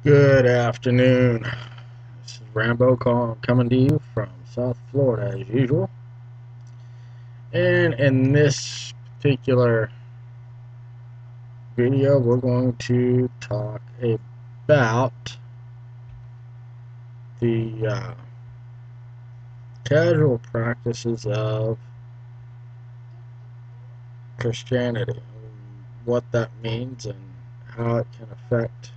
Good afternoon. This is Rambo coming to you from South Florida as usual. And in this particular video, we're going to talk about the casual practices of Christianity, what that means, and how it can affect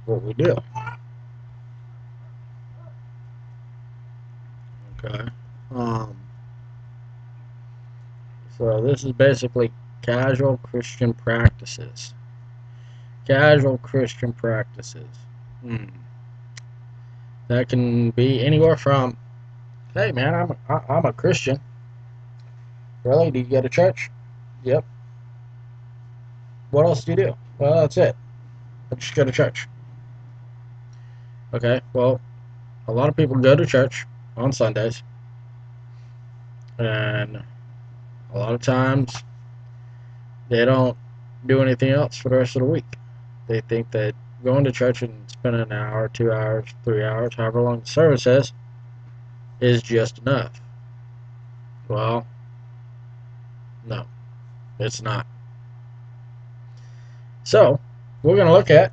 what we do. Okay. Um, so this is basically casual Christian practices. Casual Christian practices. Hmm. That can be anywhere from, hey man, I'm a Christian. Really? Do you go to church? Yep. What else do you do? Well, that's it. I just go to church. Okay. Well, a lot of people go to church on Sundays, and a lot of times they don't do anything else for the rest of the week. They think that going to church and spending an hour, 2 hours, 3 hours, however long the service is just enough. Well, no, it's not. So, we're going to look at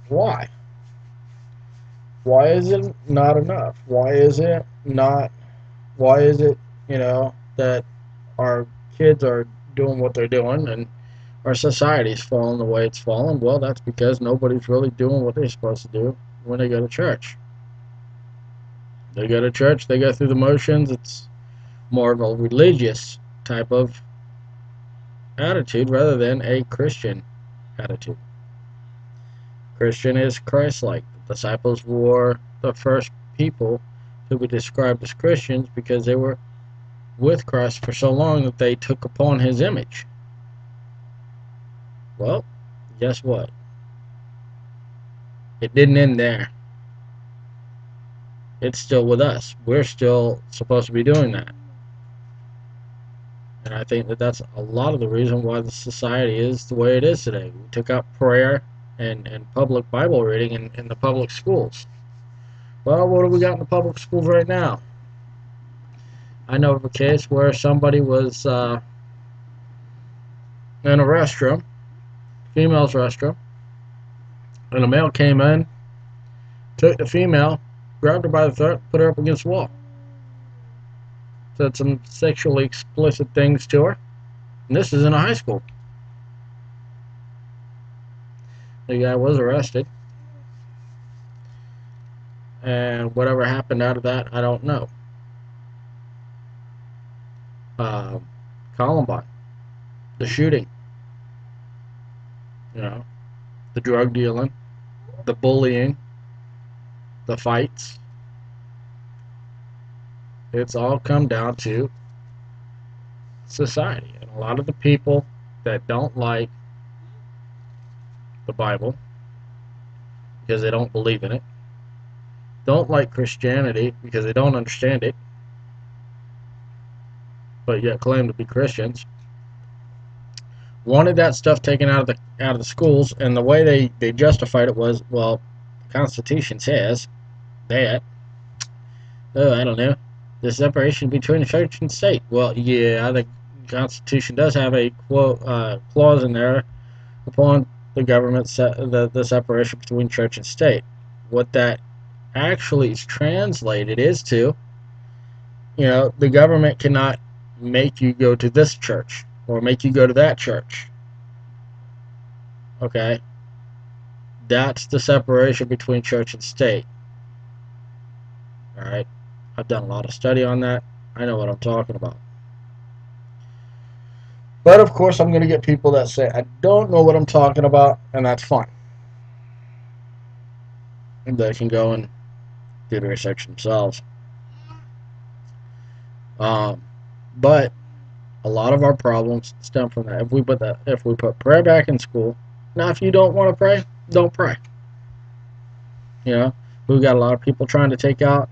why. Why is it not enough? Why is it not? Why is it, that our kids are doing what they're doing and our society's falling the way it's fallen? Well, that's because nobody's really doing what they're supposed to do when they go to church. They go to church, they go through the motions. It's more of a religious type of attitude rather than a Christian attitude. Christian is Christ-like. The disciples were the first people to be described as Christians because they were with Christ for so long that they took upon his image. Well, guess what? It didn't end there. It's still with us. We're still supposed to be doing that. And I think that that's a lot of the reason why the society is the way it is today. We took out prayer and public Bible reading in the public schools. Well, what do we got in the public schools right now? I know of a case where somebody was in a restroom, female's restroom, and a male came in, took the female, grabbed her by the throat, put her up against the wall, said some sexually explicit things to her. And this is in a high school. The guy was arrested, and whatever happened out of that, I don't know. Uh, Columbine, the shooting, the drug dealing, the bullying, the fights. It's all come down to society. And a lot of the people that don't like the Bible because they don't believe in it, don't like Christianity because they don't understand it, but yet claim to be Christians, wanted that stuff taken out of the schools, and the way they justified it was, well, the Constitution says that, I don't know, the separation between church and state. Well, yeah, the Constitution does have a clause in there upon the government the separation between church and state. What that actually is translated is to, the government cannot make you go to this church or make you go to that church. Okay? That's the separation between church and state. Alright? I've done a lot of study on that. I know what I'm talking about. But of course, I'm going to get people that say, I don't know what I'm talking about, and that's fine. And they can go and do the research themselves. But a lot of our problems stem from that. If we put prayer back in school, now if you don't want to pray, don't pray. We've got a lot of people trying to take out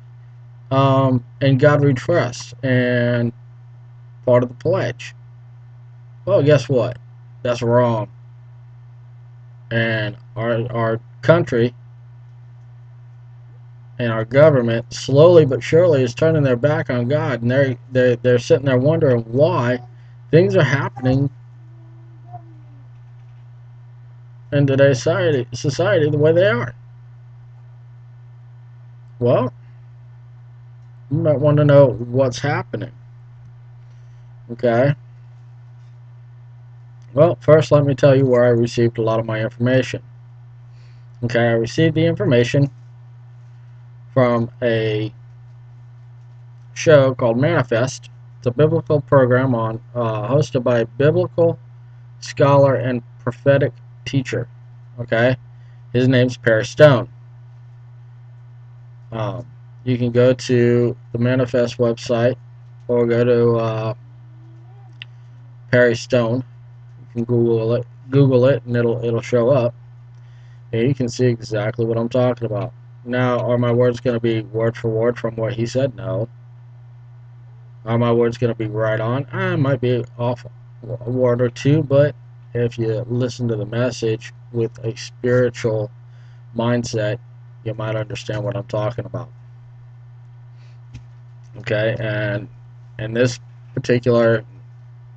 "And God We Trust" and part of the pledge. Well, guess what? That's wrong. And our country and our government slowly but surely is turning their back on God, and they're sitting there wondering why things are happening in today's society the way they are. Well, you might want to know what's happening. Okay. Well, first let me tell you where I received a lot of my information. Okay, I received the information from a show called Manifest. It's a biblical program hosted by a biblical scholar and prophetic teacher. Okay, his name's Perry Stone. You can go to the Manifest website or go to Perry Stone. You can Google it, and it'll show up, and you can see exactly what I'm talking about. Now, are my words going to be word for word from what he said? No. Are my words going to be right on? I might be off a word or two, but if you listen to the message with a spiritual mindset, you might understand what I'm talking about. Okay, and in this particular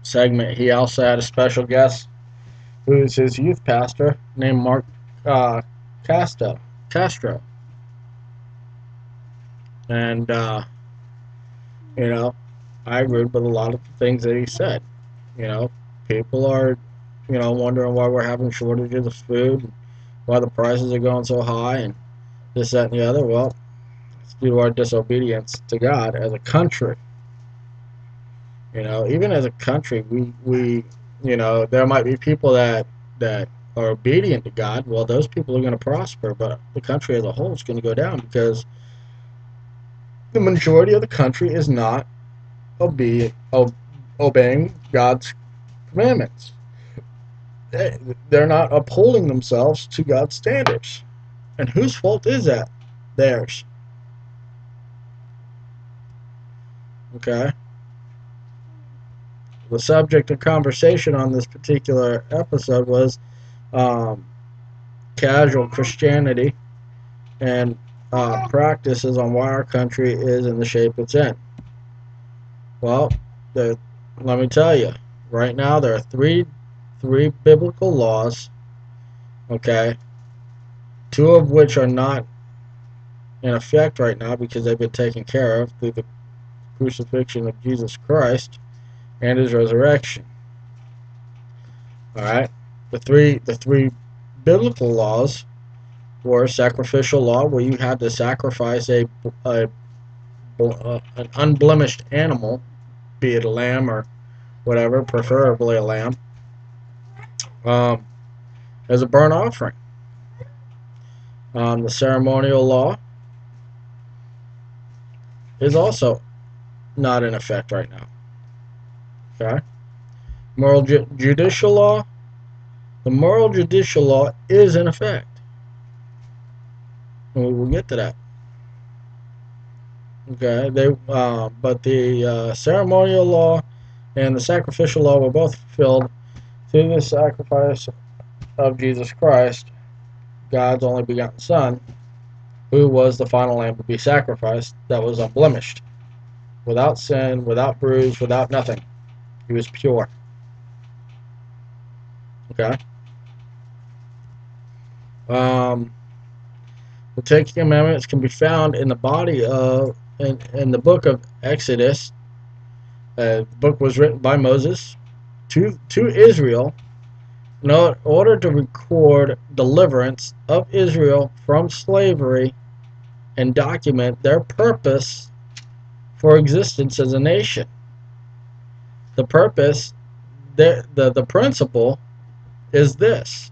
segment, he also had a special guest who is his youth pastor named Mark uh, Castro. And, you know, I agreed with a lot of the things that he said. You know, people are, wondering why we're having shortages of food, why the prices are going so high, and this, that, and the other. Well, it's due to our disobedience to God as a country. Even as a country, we there might be people that are obedient to God. Well, those people are going to prosper, but the country as a whole is going to go down because the majority of the country is not obeying God's commandments. They're not upholding themselves to God's standards. And whose fault is that? Theirs. Okay? The subject of conversation on this particular episode was um, casual Christianity and practices on why our country is in the shape it's in. Well, let me tell you, right now there are three biblical laws, okay, two of which are not in effect right now because they've been taken care of through the crucifixion of Jesus Christ and his resurrection. All right, the three biblical laws were sacrificial law, where you had to sacrifice an unblemished animal, be it a lamb or whatever, preferably a lamb, um, as a burnt offering. The ceremonial law is also not in effect right now. Okay, moral judicial law. The moral judicial law is in effect, and we will get to that. Okay, but the ceremonial law and the sacrificial law were both fulfilled through the sacrifice of Jesus Christ, God's only begotten Son, who was the final lamb to be sacrificed that was unblemished, without sin, without bruise, without nothing. He was pure. Okay. Um, the Ten Commandments can be found in the body of in the book of Exodus. The book was written by Moses to Israel in order to record deliverance of Israel from slavery and document their purpose for existence as a nation. The purpose, the principle is this: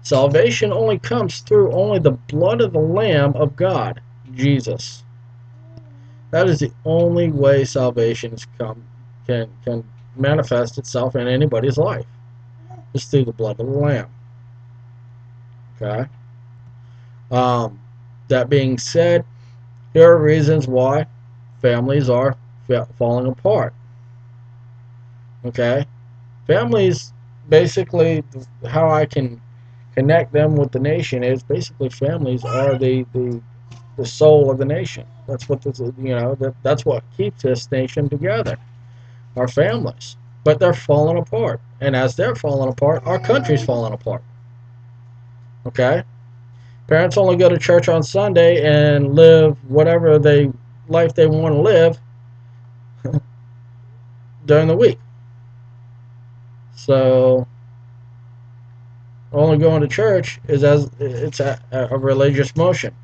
salvation only comes through only the blood of the Lamb of God, Jesus. That is the only way salvation can manifest itself in anybody's life. Is through the blood of the Lamb. Okay. That being said, here are reasons why families are falling apart. Okay, families, basically, how I can connect them with the nation is basically families are the soul of the nation. That's what this, that's what keeps this nation together. Our families, but they're falling apart, and as they're falling apart, our country's falling apart. Okay, parents only go to church on Sunday and live whatever life they want to live during the week. So only going to church is as it's a religious motion.